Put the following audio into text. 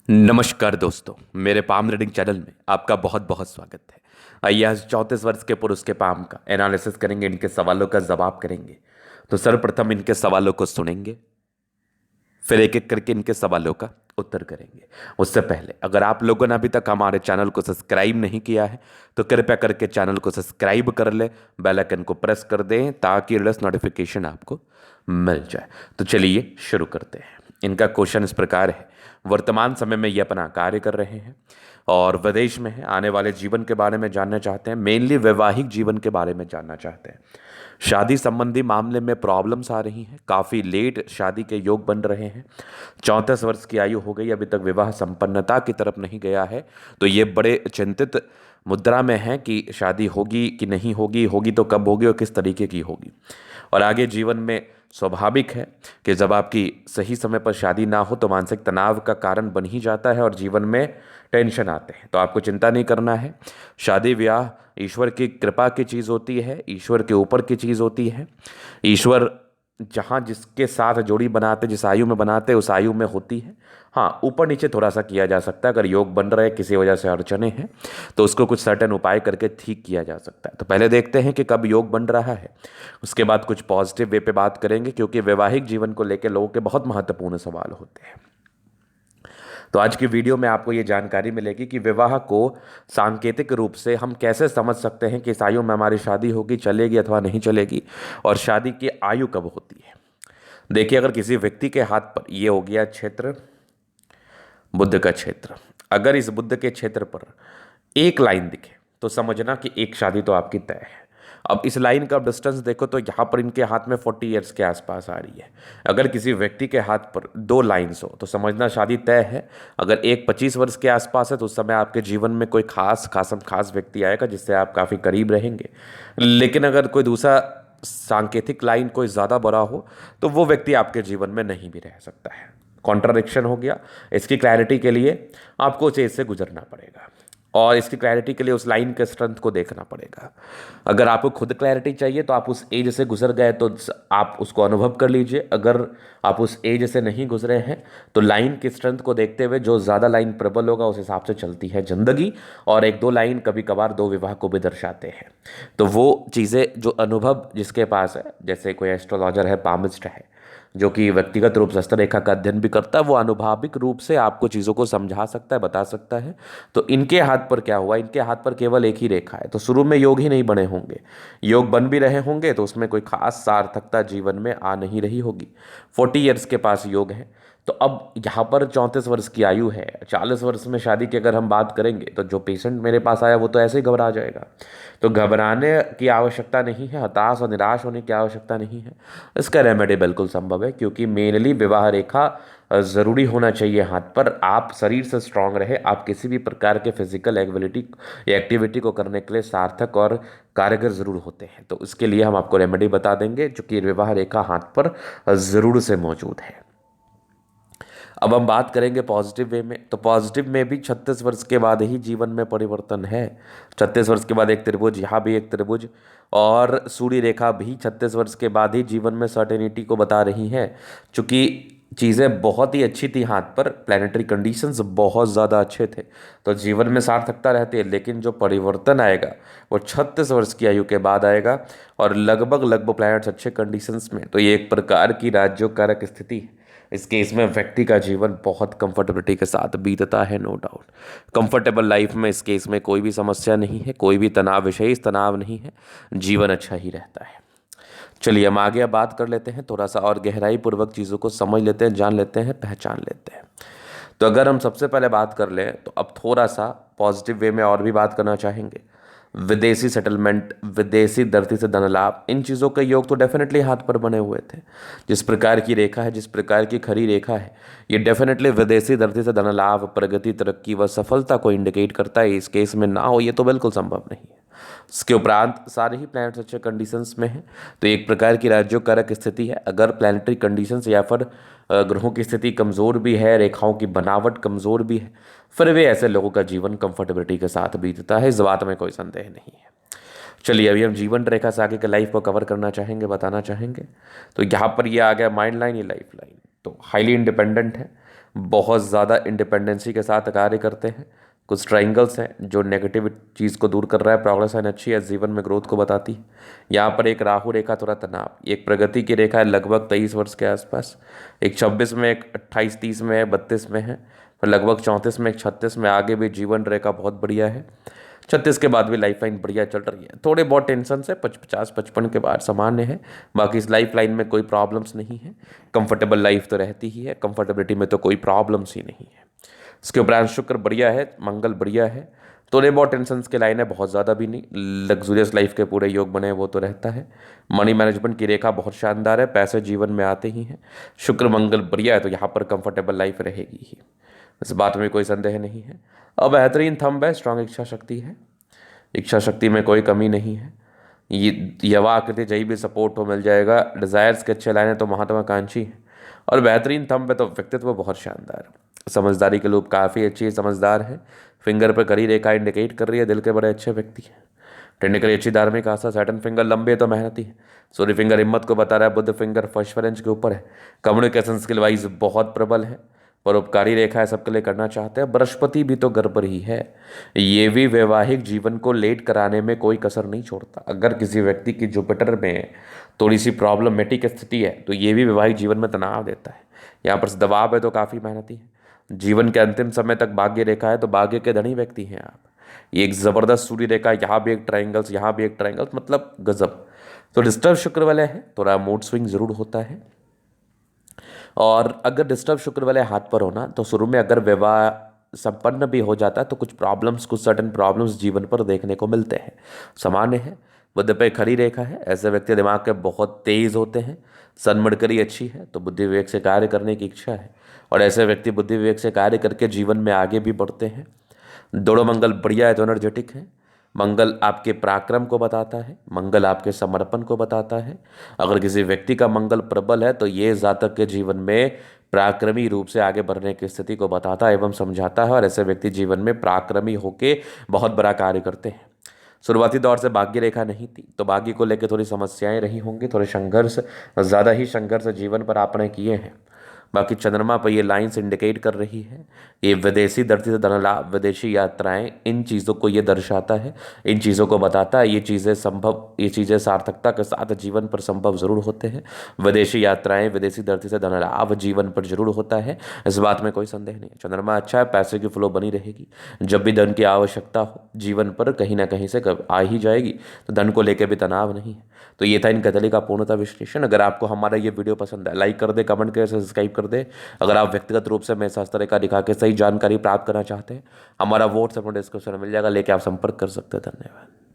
नमस्कार दोस्तों, मेरे पाम रीडिंग चैनल में आपका बहुत बहुत स्वागत है। आइए आज 34 वर्ष के पुरुष के पाम का एनालिसिस करेंगे, इनके सवालों का जवाब करेंगे। तो सर्वप्रथम इनके सवालों को सुनेंगे, फिर एक एक करके इनके सवालों का उत्तर करेंगे। उससे पहले अगर आप लोगों ने अभी तक हमारे चैनल को सब्सक्राइब नहीं किया है तो कृपया करके चैनल को सब्सक्राइब कर ले, बेल आइकन को प्रेस कर दें ताकि लेटेस्ट नोटिफिकेशन आपको मिल जाए। तो चलिए शुरू करते हैं। इनका क्वेश्चन इस प्रकार है, वर्तमान समय में ये अपना कार्य कर रहे हैं और विदेश में है, आने वाले जीवन के बारे में जानना चाहते हैं, मेनली वैवाहिक जीवन के बारे में जानना चाहते हैं। शादी संबंधी मामले में प्रॉब्लम्स आ रही हैं, काफ़ी लेट शादी के योग बन रहे हैं। 34 वर्ष की आयु हो गई, अभी तक विवाह संपन्नता की तरफ नहीं गया है। तो ये बड़े चिंतित मुद्रा में है कि शादी होगी कि नहीं होगी, होगी तो कब होगी और किस तरीके की होगी। और आगे जीवन में स्वाभाविक है कि जब आपकी सही समय पर शादी ना हो तो मानसिक तनाव का कारण बन ही जाता है और जीवन में टेंशन आते हैं। तो आपको चिंता नहीं करना है। शादी ब्याह ईश्वर की कृपा की चीज़ होती है, ईश्वर के ऊपर की चीज़ होती है। ईश्वर जहाँ जिसके साथ जोड़ी बनाते, जिस आयु में बनाते उस आयु में होती है। हाँ, ऊपर नीचे थोड़ा सा किया जा सकता है। अगर योग बन रहे किसी वजह से अड़चने हैं तो उसको कुछ सर्टेन उपाय करके ठीक किया जा सकता है। तो पहले देखते हैं कि कब योग बन रहा है, उसके बाद कुछ पॉजिटिव वे पे बात करेंगे, क्योंकि वैवाहिक जीवन को लेकर लोगों के बहुत महत्वपूर्ण सवाल होते हैं। तो आज की वीडियो में आपको ये जानकारी मिलेगी कि विवाह को सांकेतिक रूप से हम कैसे समझ सकते हैं कि इस आयु में हमारी शादी होगी, चलेगी अथवा नहीं चलेगी, और शादी की आयु कब होती है। देखिए, अगर किसी व्यक्ति के हाथ पर ये हो गया क्षेत्र, बुध का क्षेत्र, अगर इस बुध के क्षेत्र पर एक लाइन दिखे तो समझना कि एक शादी तो आपकी तय है। अब इस लाइन का डिस्टेंस देखो तो यहाँ पर इनके हाथ में 40 ईयर्स के आसपास आ रही है। अगर किसी व्यक्ति के हाथ पर दो लाइन्स हो तो समझना शादी तय है। अगर एक 25 वर्ष के आसपास है तो उस समय आपके जीवन में कोई खास व्यक्ति आएगा जिससे आप काफ़ी करीब रहेंगे। लेकिन अगर कोई दूसरा सांकेतिक लाइन कोई ज़्यादा बड़ा हो तो वो व्यक्ति आपके जीवन में नहीं भी रह सकता है। कॉन्ट्राडिक्शन हो गया। इसकी क्लैरिटी के लिए आपको उस एज से गुजरना पड़ेगा और इसकी क्लैरिटी के लिए उस लाइन के स्ट्रेंथ को देखना पड़ेगा। अगर आपको खुद क्लैरिटी चाहिए तो आप उस एज से गुजर गए तो आप उसको अनुभव कर लीजिए। अगर आप उस एज से नहीं गुजरे हैं तो लाइन की स्ट्रेंथ को देखते हुए जो ज़्यादा लाइन प्रबल होगा उस हिसाब से चलती है जिंदगी। और एक दो लाइन कभी कभार दो विवाह को भी दर्शाते हैं। तो वो चीज़ें जो अनुभव जिसके पास है, जैसे कोई एस्ट्रोलॉजर है, पामिस्ट है, जो कि व्यक्तिगत रूप से हस्तरेखा का अध्ययन भी करता है, वो अनुभाविक रूप से आपको चीज़ों को समझा सकता है, बता सकता है। तो इनके हाथ पर क्या हुआ, इनके हाथ पर केवल एक ही रेखा है, तो शुरू में योग ही नहीं बने होंगे। योग बन भी रहे होंगे तो उसमें कोई खास सार्थकता जीवन में आ नहीं रही होगी। 40 ईयर्स के पास योग है। तो अब यहाँ पर 34 वर्ष की आयु है, 40 वर्ष में शादी की अगर हम बात करेंगे तो जो पेशेंट मेरे पास आया वो तो ऐसे ही घबरा जाएगा। तो घबराने की आवश्यकता नहीं है, हताश और निराश होने की आवश्यकता नहीं है। इसका रेमेडी बिल्कुल संभव है, क्योंकि मेनली विवाह रेखा ज़रूरी होना चाहिए हाथ पर। आप शरीर से स्ट्रांग रहे, आप किसी भी प्रकार के फिजिकल एक्टिविटी को करने के लिए सार्थक और कारगर ज़रूर होते हैं। तो इसके लिए हम आपको रेमेडी बता देंगे जो कि विवाह रेखा हाथ पर ज़रूर से मौजूद है। अब हम बात करेंगे पॉजिटिव वे में। तो पॉजिटिव में भी 36 वर्ष के बाद ही जीवन में परिवर्तन है। 36 वर्ष के बाद एक त्रिभुज, यहाँ भी एक त्रिभुज, और सूर्य रेखा भी 36 वर्ष के बाद ही जीवन में सर्टेनिटी को बता रही है। चूंकि चीज़ें बहुत ही अच्छी थी हाथ पर, प्लानिटरी कंडीशंस बहुत ज़्यादा अच्छे थे, तो जीवन में सार्थकता रहती है। लेकिन जो परिवर्तन आएगा वो 36 वर्ष की आयु के बाद आएगा और लगभग प्लैनेट्स अच्छे कंडीशंस में। तो ये एक प्रकार की राजयोगकारक स्थिति है। इस केस में व्यक्ति का जीवन बहुत कंफर्टेबिलिटी के साथ बीतता है, नो डाउट। कंफर्टेबल लाइफ में इस केस में कोई भी समस्या नहीं है, कोई भी तनाव, विशेष तनाव नहीं है, जीवन अच्छा ही रहता है। चलिए हम आगे अब बात कर लेते हैं, थोड़ा सा और गहराई पूर्वक चीज़ों को समझ लेते हैं, जान लेते हैं, पहचान लेते हैं। तो अगर हम सबसे पहले बात कर लें तो अब थोड़ा सा पॉजिटिव वे में और भी बात करना चाहेंगे। विदेशी सेटलमेंट, विदेशी धरती से धन लाभ, इन चीज़ों के योग तो डेफिनेटली हाथ पर बने हुए थे। जिस प्रकार की रेखा है, जिस प्रकार की खरी रेखा है, ये डेफिनेटली विदेशी धरती से धन लाभ, प्रगति, तरक्की व सफलता को इंडिकेट करता है। इस केस में ना हो ये तो बिल्कुल संभव नहीं है। इसके उपरांत सारे ही प्लैनेट्स अच्छे कंडीशंस में हैं, तो एक प्रकार की राजयोगकारक स्थिति है। अगर प्लैनेटरी कंडीशंस या फिर ग्रहों की स्थिति कमज़ोर भी है, रेखाओं की बनावट कमज़ोर भी है, फिर भी ऐसे लोगों का जीवन कंफर्टेबिलिटी के साथ बीतता है, इस बात में कोई संदेह नहीं है। चलिए अभी हम जीवन रेखा से आगे के लाइफ को कवर करना चाहेंगे, बताना चाहेंगे। तो यहाँ पर ये आ गया माइंड लाइन, ये लाइफ लाइन। तो हाईली इंडिपेंडेंट है, बहुत ज़्यादा इंडिपेंडेंसी के साथ कार्य करते हैं। कुछ ट्राइंगल्स हैं जो नेगेटिव चीज़ को दूर कर रहा है, प्रोग्रेस लाइन अच्छी है, जीवन में ग्रोथ को बताती है। यहाँ पर एक राहु रेखा थोड़ा तनाव, एक प्रगति की रेखा है लगभग 23 वर्ष के आसपास, एक 26 में, एक 28-30 में है, 32 में है, फिर लगभग 34 में, एक 36 में। आगे भी जीवन रेखा बहुत बढ़िया है। 36 के बाद भी लाइफ लाइन बढ़िया चल रही है। थोड़े बहुत टेंशन से 50-55 के बाद सामान्य है, बाकी इस लाइफ लाइन में कोई प्रॉब्लम्स नहीं है। कंफर्टेबल लाइफ तो रहती ही है, कंफर्टेबिलिटी में तो कोई प्रॉब्लम्स ही नहीं है। इसके उपरांत शुक्र बढ़िया है, मंगल बढ़िया है। थोड़े बहुत टेंशन के लाइन है, बहुत ज़्यादा भी नहीं। लग्जूरियस लाइफ के पूरे योग बने वो तो रहता है। मनी मैनेजमेंट की रेखा बहुत शानदार है, पैसे जीवन में आते ही हैं। शुक्र मंगल बढ़िया है, तो यहाँ पर कंफर्टेबल लाइफ रहेगी ही, इस बात में कोई संदेह नहीं है। अब बेहतरीन थंब है, स्ट्रांग इच्छा शक्ति है, इच्छा शक्ति में कोई कमी नहीं है। ये यवा आकृति जही भी सपोर्ट हो मिल जाएगा। डिज़ायर्स के अच्छे लाइन है तो महात्माकांक्षी है। और बेहतरीन थंब है तो व्यक्तित्व बहुत शानदार है। समझदारी के लूप काफ़ी अच्छी है, समझदार है। फिंगर पर कड़ी रेखा इंडिकेट कर रही है दिल के बड़े अच्छे व्यक्ति हैं। टेक्निकली अच्छी धार्मिक आस्था। सैटर्न फिंगर लंबे है तो मेहनती है। सूर्य फिंगर हिम्मत को बता रहा है। बुध फिंगर फर्स्ट रेंज के ऊपर है। कम्युनिकेशन स्किल वाइज बहुत प्रबल है। परोपकारी रेखा है, सबके लिए करना चाहते हैं। बृहस्पति भी तो गर्भ ही है, ये भी वैवाहिक जीवन को लेट कराने में कोई कसर नहीं छोड़ता। अगर किसी व्यक्ति की जुपिटर में थोड़ी सी प्रॉब्लमेटिक स्थिति है तो ये भी वैवाहिक जीवन में तनाव देता है। यहाँ पर दबाव है तो काफ़ी मेहनती है। जीवन के अंतिम समय तक भाग्य रेखा है तो भाग्य के धनी व्यक्ति हैं आप। ये एक ज़बरदस्त सूर्य रेखा, यहाँ भी एक ट्राइंगल्स, यहाँ भी एक ट्राइंगल्स, मतलब गजब। तो डिस्टर्ब शुक्र वाले हैं, थोड़ा मूड स्विंग जरूर होता है। और अगर डिस्टर्ब शुक्र वाले हाथ पर होना तो शुरू में अगर विवाह संपन्न भी हो जाता है तो कुछ प्रॉब्लम्स, कुछ सर्टन प्रॉब्लम्स जीवन पर देखने को मिलते हैं, सामान्य है। बुध पे खड़ी रेखा है, ऐसे व्यक्ति दिमाग के बहुत तेज होते हैं। सन्मड़करी अच्छी है तो बुद्धि विवेक से कार्य करने की इच्छा है, और ऐसे व्यक्ति बुद्धि विवेक से कार्य करके जीवन में आगे भी बढ़ते हैं। दोनों मंगल बढ़िया है तो एनर्जेटिक है। मंगल आपके पराक्रम को बताता है, मंगल आपके समर्पण को बताता है। अगर किसी व्यक्ति का मंगल प्रबल है तो ये जातक के जीवन में पराक्रमी रूप से आगे बढ़ने की स्थिति को बताता है एवं समझाता है, और ऐसे व्यक्ति जीवन में पराक्रमी होकर बहुत बड़ा कार्य करते हैं। शुरुआती दौर से भाग्य रेखा नहीं थी तो भाग्य को लेकर थोड़ी समस्याएं रही होंगी, थोड़े संघर्ष, ज़्यादा ही संघर्ष जीवन पर आपने किए हैं। बाकी चंद्रमा पर ये लाइंस इंडिकेट कर रही है, ये विदेशी धरती से धन लाभ, विदेशी यात्राएं, इन चीज़ों को ये दर्शाता है, इन चीज़ों को बताता है। ये चीज़ें सार्थकता के साथ जीवन पर संभव जरूर होते हैं। विदेशी यात्राएं, विदेशी धरती से धन लाभ जीवन पर जरूर होता है, इस बात में कोई संदेह नहीं है। चंद्रमा अच्छा है, पैसे की फ्लो बनी रहेगी। जब भी धन की आवश्यकता हो जीवन पर कहीं ना कहीं से आ ही जाएगी, तो धन को लेकर भी तनाव नहीं है। तो ये था इन कथली का पूर्णतः विश्लेषण। अगर आपको हमारा ये वीडियो पसंद है, लाइक कर दे, कमेंट कर, सब्सक्राइब कर दे। अगर आप व्यक्तिगत रूप से मैं शास्त्र का दिखा के सही जानकारी प्राप्त करना चाहते हैं, हमारा व्हाट्सएप डिस्क्रिप्शन में मिल जाएगा, लेके आप संपर्क कर सकते हैं। धन्यवाद।